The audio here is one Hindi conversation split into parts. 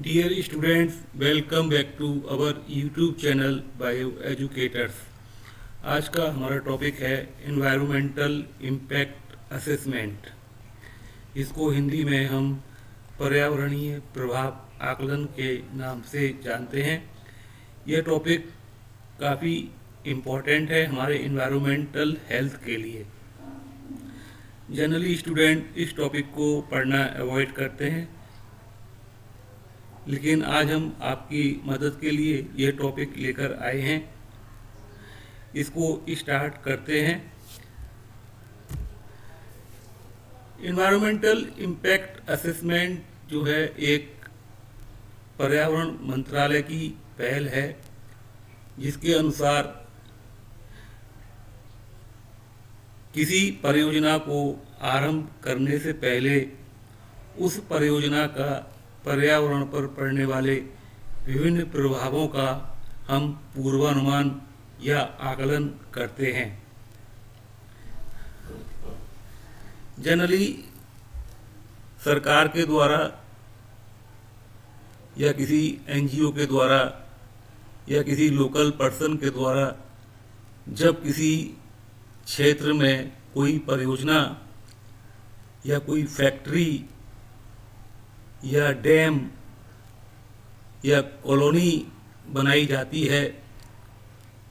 Dear students, welcome back to our YouTube channel Bio Educators। आज का हमारा टॉपिक है एनवायरमेंटल इम्पैक्ट असेसमेंट। इसको हिंदी में हम पर्यावरणीय प्रभाव आकलन के नाम से जानते हैं। यह टॉपिक काफ़ी इम्पोर्टेंट है हमारे एनवायरमेंटल हेल्थ के लिए। जनरली स्टूडेंट इस टॉपिक को पढ़ना अवॉइड करते हैं, लेकिन आज हम आपकी मदद के लिए यह टॉपिक लेकर आए हैं। इसको स्टार्ट करते हैं। एनवायरमेंटल इम्पैक्ट असेसमेंट जो है एक पर्यावरण मंत्रालय की पहल है, जिसके अनुसार किसी परियोजना को आरंभ करने से पहले उस परियोजना का पर्यावरण पर पड़ने वाले विभिन्न प्रभावों का हम पूर्वानुमान या आकलन करते हैं। जनरली सरकार के द्वारा या किसी एनजीओ के द्वारा या किसी लोकल पर्सन के द्वारा जब किसी क्षेत्र में कोई परियोजना या कोई फैक्ट्री या डैम या कॉलोनी बनाई जाती है,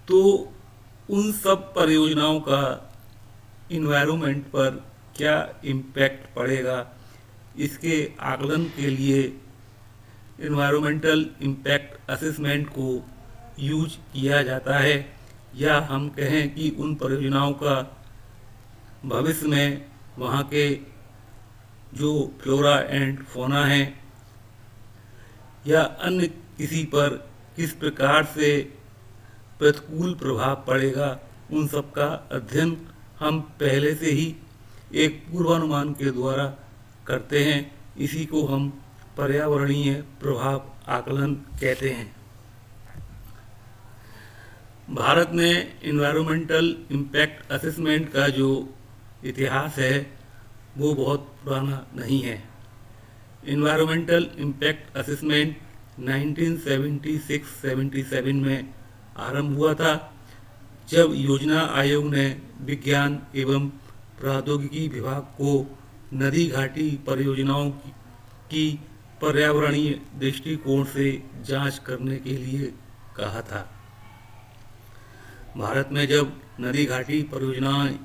तो उन सब परियोजनाओं का इन्वायरमेंट पर क्या इम्पैक्ट पड़ेगा, इसके आकलन के लिए इन्वायरमेंटल इम्पैक्ट असेसमेंट को यूज किया जाता है। या हम कहें कि उन परियोजनाओं का भविष्य में वहाँ के जो फ्लोरा एंड फौना है या अन्य किसी पर किस प्रकार से प्रतिकूल प्रभाव पड़ेगा, उन सब का अध्ययन हम पहले से ही एक पूर्वानुमान के द्वारा करते हैं। इसी को हम पर्यावरणीय प्रभाव आकलन कहते हैं। भारत में एनवायरमेंटल इम्पैक्ट असेसमेंट का जो इतिहास है वो बहुत पुराना नहीं है। एनवायरमेंटल इम्पैक्ट असेसमेंट 1976-77 में आरंभ हुआ था, जब योजना आयोग ने विज्ञान एवं प्रौद्योगिकी विभाग को नदी घाटी परियोजनाओं की पर्यावरणीय दृष्टिकोण से जांच करने के लिए कहा था। भारत में जब नदी घाटी परियोजनाएं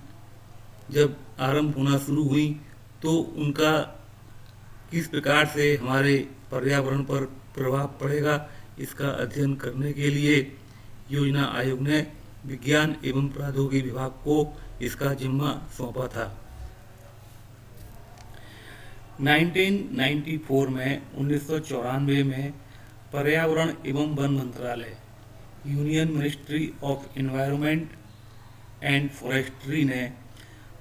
जब आरंभ होना शुरू हुई, तो उनका किस प्रकार से हमारे पर्यावरण पर प्रभाव पड़ेगा, इसका अध्ययन करने के लिए योजना आयोग ने विज्ञान एवं प्रौद्योगिकी विभाग को इसका जिम्मा सौंपा था। 1994 में पर्यावरण एवं वन मंत्रालय union ministry of environment and forestry ने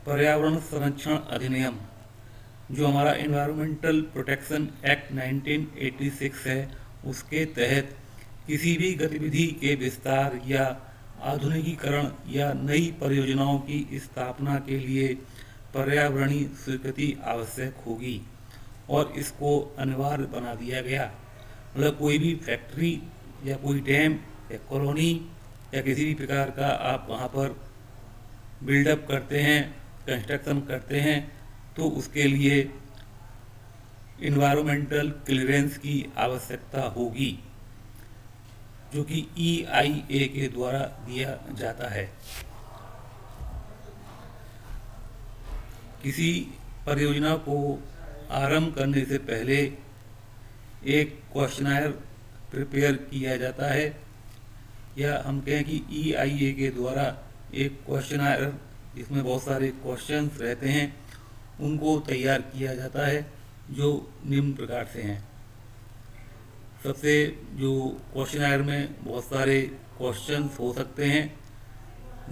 पर्यावरण संरक्षण अधिनियम, जो हमारा एनवायरमेंटल प्रोटेक्शन एक्ट 1986 है, उसके तहत किसी भी गतिविधि के विस्तार या आधुनिकीकरण या नई परियोजनाओं की स्थापना के लिए पर्यावरणीय स्वीकृति आवश्यक होगी और इसको अनिवार्य बना दिया गया। मतलब कोई भी फैक्ट्री या कोई डैम या कॉलोनी या किसी भी प्रकार का आप वहाँ पर बिल्डअप करते हैं, कंस्ट्रक्शन करते हैं, तो उसके लिए इन्वायरमेंटल क्लियरेंस की आवश्यकता होगी, जो कि EIA के द्वारा दिया जाता है। किसी परियोजना को आरंभ करने से पहले एक क्वेश्चनर प्रिपेयर किया जाता है, या हम कहें कि EIA के द्वारा एक क्वेश्चनर, जिसमें बहुत सारे क्वेश्चंस रहते हैं, उनको तैयार किया जाता है, जो निम्न प्रकार से हैं। सबसे जो क्वेश्चनर में बहुत सारे क्वेश्चंस हो सकते हैं,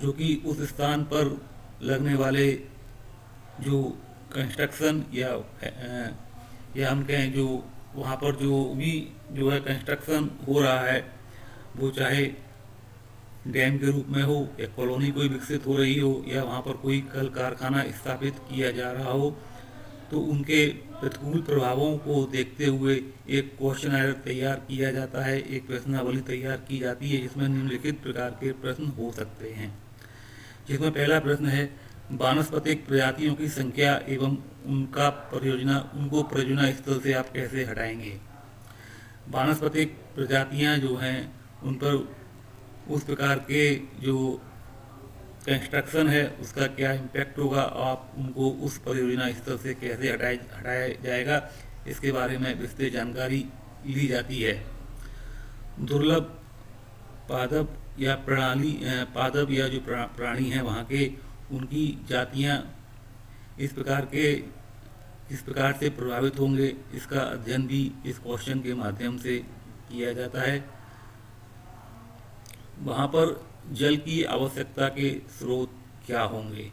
जो कि उस स्थान पर लगने वाले जो कंस्ट्रक्शन या हम कहें जो वहाँ पर जो भी जो है कंस्ट्रक्शन हो रहा है, वो चाहे डैम के रूप में हो या कॉलोनी कोई विकसित हो रही हो या वहाँ पर कोई कल कारखाना स्थापित किया जा रहा हो, तो उनके प्रतिकूल प्रभावों को देखते हुए एक क्वेश्चनर तैयार किया जाता है, एक प्रश्नावली तैयार की जाती है जिसमें निम्नलिखित प्रकार के प्रश्न हो सकते हैं। जिसमें पहला प्रश्न है, वानस्पतिक प्रजातियों की संख्या एवं उनको परियोजना स्थल से आप कैसे हटाएंगे। वानस्पतिक प्रजातियां जो हैं उन पर उस प्रकार के जो कंस्ट्रक्शन है उसका क्या इम्पैक्ट होगा, आप उनको उस परियोजना स्थल से कैसे हटाया जाएगा, इसके बारे में विस्तृत जानकारी ली जाती है। दुर्लभ पादप या जो प्राणी हैं वहाँ के, उनकी जातियाँ इस प्रकार से प्रभावित होंगे, इसका अध्ययन भी इस क्वेश्चन के माध्यम से किया जाता है। वहाँ पर जल की आवश्यकता के स्रोत क्या होंगे।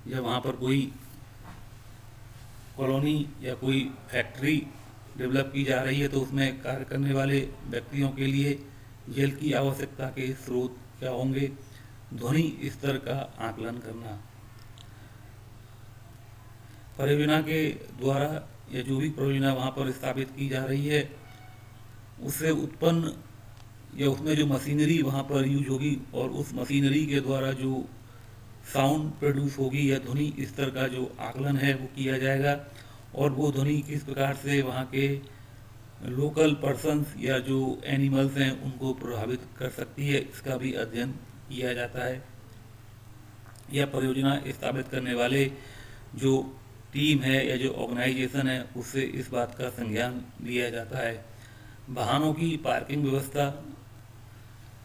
जब वहाँ पर कोई कॉलोनी या कोई फैक्ट्री डेवलप की जा रही है तो उसमें कार्य करने वाले व्यक्तियों के लिए जल की आवश्यकता के स्रोत क्या होंगे। ध्वनि स्तर का आकलन करना। परियोजना के द्वारा या जो भी परियोजना वहाँ पर स्थापित की जा रही है उससे उत्पन्न या उसमें जो मशीनरी वहाँ पर यूज होगी और उस मशीनरी के द्वारा जो साउंड प्रोड्यूस होगी या ध्वनि स्तर का जो आकलन है वो किया जाएगा, और वो ध्वनि किस प्रकार से वहाँ के लोकल पर्सन्स या जो एनिमल्स हैं उनको प्रभावित कर सकती है, इसका भी अध्ययन किया जाता है। यह परियोजना स्थापित करने वाले जो टीम है या जो ऑर्गेनाइजेशन है उससे इस बात का संज्ञान लिया जाता है। वाहनों की पार्किंग व्यवस्था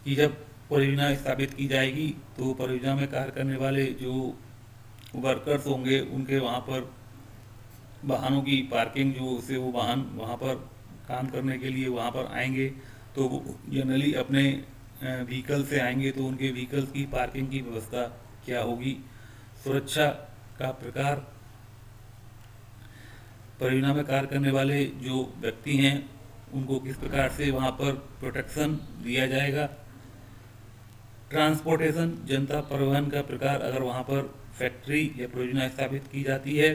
की जब परियोजना स्थापित की जाएगी तो परियोजना में कार्य करने वाले जो वर्कर्स होंगे उनके वहाँ पर वाहनों की पार्किंग जो से वो वाहन वहाँ पर काम करने के लिए वहाँ पर आएंगे तो वो जनरली अपने व्हीकल से आएंगे, तो उनके व्हीकल्स की पार्किंग की व्यवस्था क्या होगी। सुरक्षा का प्रकार, परियोजना में कार्य करने वाले जो व्यक्ति हैं उनको किस प्रकार से वहाँ पर प्रोटेक्शन दिया जाएगा। ट्रांसपोर्टेशन, जनता परिवहन का प्रकार, अगर वहाँ पर फैक्ट्री या परियोजना स्थापित की जाती है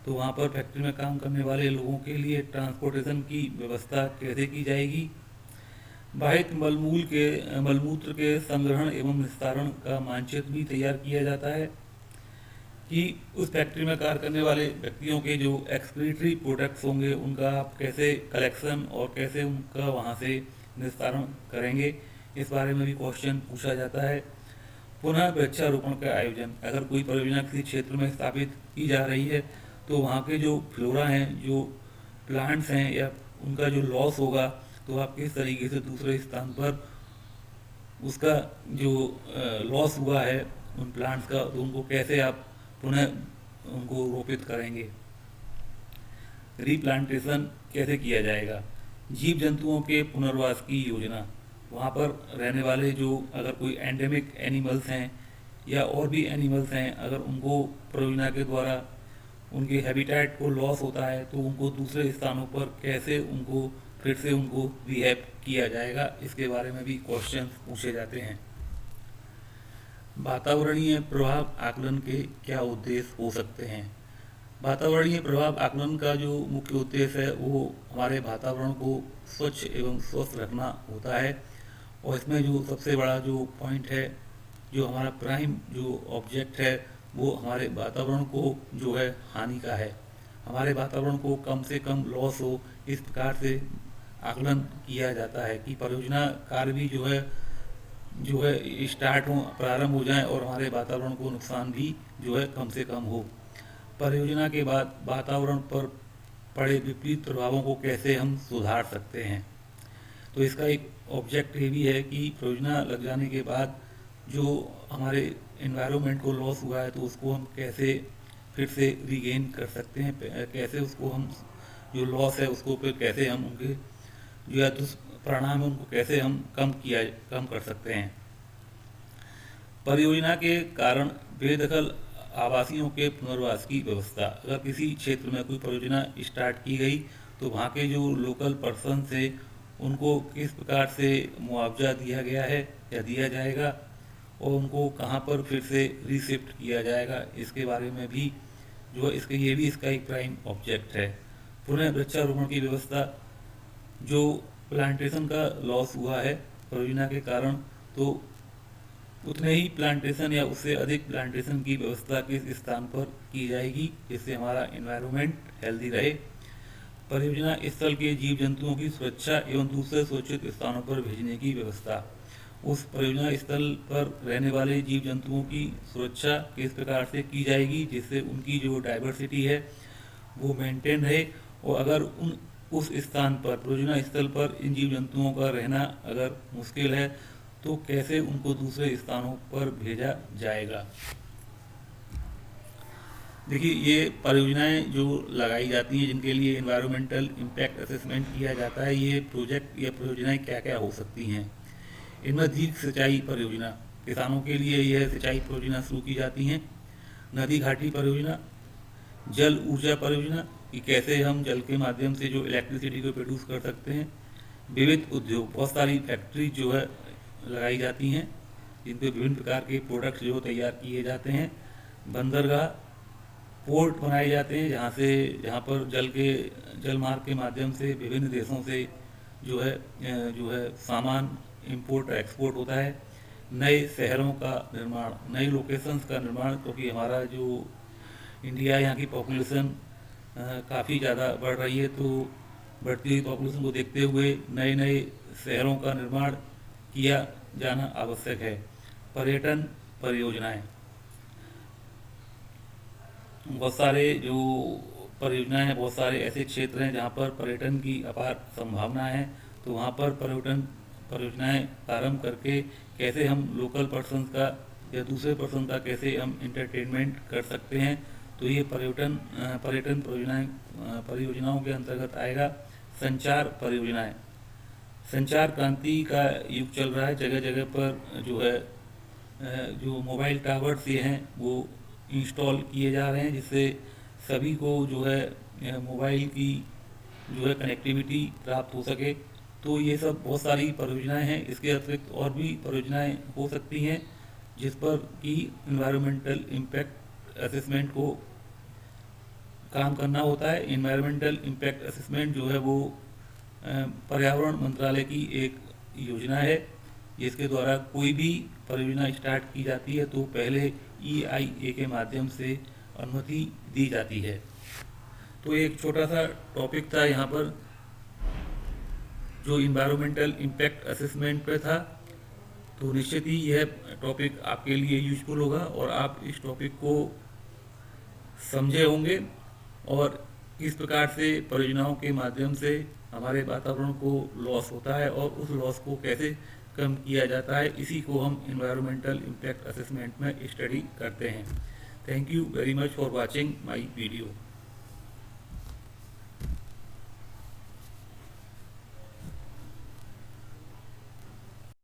तो वहाँ पर फैक्ट्री में काम करने वाले लोगों के लिए ट्रांसपोर्टेशन की व्यवस्था कैसे की जाएगी। बाहित मलमूत्र के संग्रहण एवं निस्तारण का मानचित्र भी तैयार किया जाता है कि उस फैक्ट्री में कार्य करने वाले व्यक्तियों के जो एक्सक्रीटरी प्रोडक्ट्स होंगे उनका आप कैसे कलेक्शन और कैसे उनका वहाँ से निस्तारण करेंगे, इस बारे में भी क्वेश्चन पूछा जाता है। पुनः वृक्षारोपण का आयोजन, अगर कोई परियोजना किसी क्षेत्र में स्थापित की जा रही है तो वहाँ के जो फ्लोरा हैं, जो प्लांट्स हैं या उनका जो लॉस होगा तो आप किस तरीके से दूसरे स्थान पर उसका जो लॉस हुआ है उन प्लांट्स का, तो उनको कैसे आप पुनः उनको रोपित करेंगे। रीप्लांटेशन कैसे किया जाएगा। जीव जंतुओं के पुनर्वास की योजना, वहाँ पर रहने वाले जो अगर कोई एंडेमिक एनिमल्स हैं या और भी एनिमल्स हैं, अगर उनको परियोजना के द्वारा उनके हैबिटेट को लॉस होता है तो उनको दूसरे स्थानों पर कैसे उनको फिर से उनको रिहैब किया जाएगा, इसके बारे में भी क्वेश्चन पूछे जाते हैं। वातावरणीय प्रभाव आकलन के क्या उद्देश्य हो सकते हैं। वातावरणीय प्रभाव आकलन का जो मुख्य उद्देश्य है वो हमारे वातावरण को स्वच्छ एवं स्वस्थ रखना होता है, और इसमें जो सबसे बड़ा जो पॉइंट है, जो हमारा प्राइम जो ऑब्जेक्ट है वो हमारे वातावरण को जो है हानि का है। हमारे वातावरण को कम से कम लॉस हो, इस प्रकार से आकलन किया जाता है कि परियोजना कार्य भी जो है स्टार्ट हो, प्रारंभ हो जाए और हमारे वातावरण को नुकसान भी जो है कम से कम हो। परियोजना के बाद वातावरण पर पड़े विपरीत प्रभावों को कैसे हम सुधार सकते हैं। तो इसका एक ऑब्जेक्ट ये भी है कि परियोजना लग जाने के बाद जो हमारे एनवायरनमेंट को लॉस हुआ है तो उसको हम कैसे फिर से रीगेन कर सकते हैं, कैसे उसको हम जो लॉस है उसको फिर कैसे हम उनके जो है दुष्परिणाम है उनको कैसे हम कम कर सकते हैं। परियोजना के कारण बेदखल आवासियों के पुनर्वास की व्यवस्था, अगर किसी क्षेत्र में कोई परियोजना स्टार्ट की गई तो वहाँ के जो लोकल पर्सन थे उनको किस प्रकार से मुआवजा दिया गया है या दिया जाएगा और उनको कहाँ पर फिर से रीशिफ्ट किया जाएगा, इसके बारे में भी जो है इसके ये भी इसका एक प्राइम ऑब्जेक्ट है। पुनः वृक्षारोपण की व्यवस्था, जो प्लांटेशन का लॉस हुआ है परियोजना के कारण, तो उतने ही प्लांटेशन या उससे अधिक प्लांटेशन की व्यवस्था किस स्थान पर की जाएगी जिससे हमारा एनवायरनमेंट हेल्दी रहे। परियोजना स्थल के जीव जंतुओं की सुरक्षा एवं दूसरे सुरक्षित स्थानों पर भेजने की व्यवस्था। उस परियोजना स्थल पर रहने वाले जीव जंतुओं की सुरक्षा किस प्रकार से की जाएगी जिससे उनकी जो डाइवर्सिटी है वो मेंटेन रहे, और अगर उस स्थान पर, परियोजना स्थल पर इन जीव जंतुओं का रहना अगर मुश्किल है तो कैसे उनको दूसरे स्थानों पर भेजा जाएगा। देखिए, ये परियोजनाएं जो लगाई जाती हैं जिनके लिए एनवायरमेंटल इम्पैक्ट असेसमेंट किया जाता है, ये प्रोजेक्ट या परियोजनाएं क्या क्या हो सकती हैं। इनमें दीर्घ सिंचाई परियोजना, किसानों के लिए यह सिंचाई परियोजना शुरू की जाती हैं। नदी घाटी परियोजना, जल ऊर्जा परियोजना कि कैसे हम जल के माध्यम से जो इलेक्ट्रिसिटी को प्रोड्यूस कर सकते हैं। विविध उद्योग, बहुत सारी फैक्ट्री जो है लगाई जाती हैं जिन पर विभिन्न प्रकार के प्रोडक्ट्स जो तैयार किए जाते हैं। बंदरगाह, पोर्ट बनाए जाते हैं जहाँ पर जल मार्ग के माध्यम से विभिन्न देशों से जो है सामान इंपोर्ट और एक्सपोर्ट होता है। नए शहरों का निर्माण, नई लोकेशंस का निर्माण, क्योंकि हमारा जो इंडिया, यहाँ की पॉपुलेशन काफ़ी ज़्यादा बढ़ रही है, तो बढ़ती हुई पॉपुलेशन को देखते हुए नए नए शहरों का निर्माण किया जाना आवश्यक है। पर्यटन परियोजनाएं, बहुत सारे जो परियोजनाएं हैं, बहुत सारे ऐसे क्षेत्र हैं जहाँ पर पर्यटन की अपार संभावना है, तो वहाँ पर पर्यटन परियोजनाएं प्रारंभ करके कैसे हम लोकल पर्सन का या दूसरे पर्सन का कैसे हम इंटरटेनमेंट कर सकते हैं, तो ये पर्यटन परियोजनाओं के अंतर्गत आएगा। संचार परियोजनाएं, संचार क्रांति का युग चल रहा है, जगह जगह पर जो है जो मोबाइल टावर्स ये हैं वो इंस्टॉल किए जा रहे हैं जिससे सभी को जो है मोबाइल की जो है कनेक्टिविटी प्राप्त हो सके। तो ये सब बहुत सारी परियोजनाएं हैं। इसके अतिरिक्त और भी परियोजनाएं हो सकती हैं जिस पर कि इन्वायरमेंटल इम्पैक्ट असेसमेंट को काम करना होता है। इन्वायरमेंटल इम्पैक्ट असेसमेंट जो है वो पर्यावरण मंत्रालय की एक योजना है जिसके द्वारा कोई भी परियोजना स्टार्ट की जाती है तो पहले EIA के माध्यम से अनुमति दी जाती है। तो एक छोटा सा टॉपिक था यहाँ पर जो इन्वायरमेंटल इम्पैक्ट असेसमेंट पे था, तो निश्चित ही यह टॉपिक आपके लिए यूजफुल होगा और आप इस टॉपिक को समझे होंगे और किस प्रकार से परियोजनाओं के माध्यम से हमारे वातावरण को लॉस होता है और उस लॉस को कैसे कम किया जाता है, इसी को हम इन्वायरमेंटल इम्पैक्ट असेसमेंट में स्टडी करते हैं। Thank you very much for watching my video.